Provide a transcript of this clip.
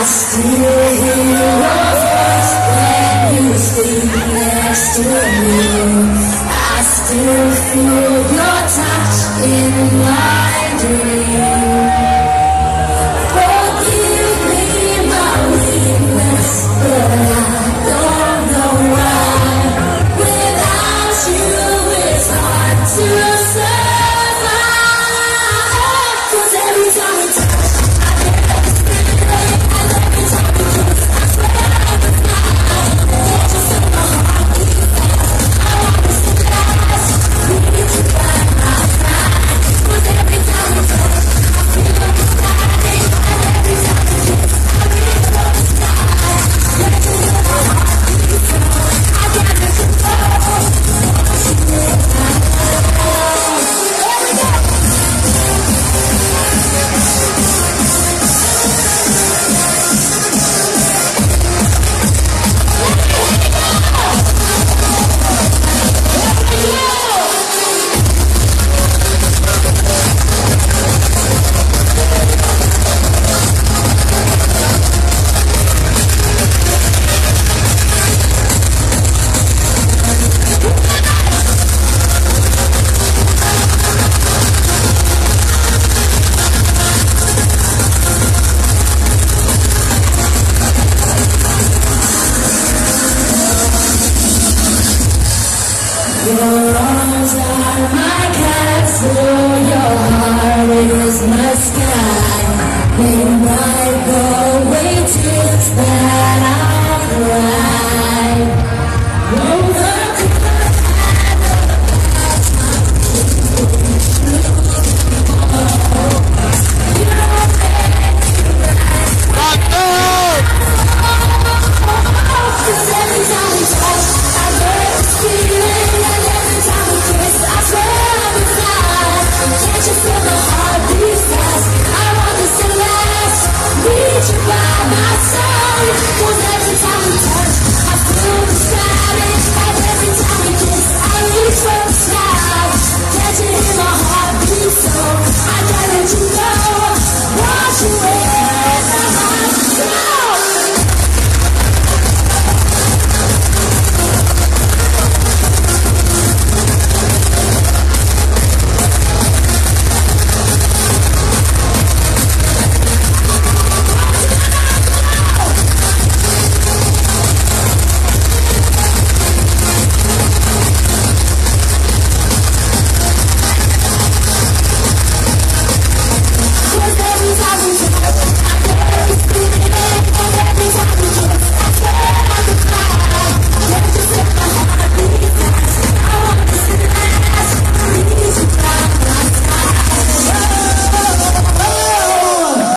still hear your voice when you sleep next to me. I still feel your touch in my dream. Forgive me my weakness, but I don't know why. Without you, it's hard to survive. 'Cause every time we touch, your arms are my castle, your heart is my sky.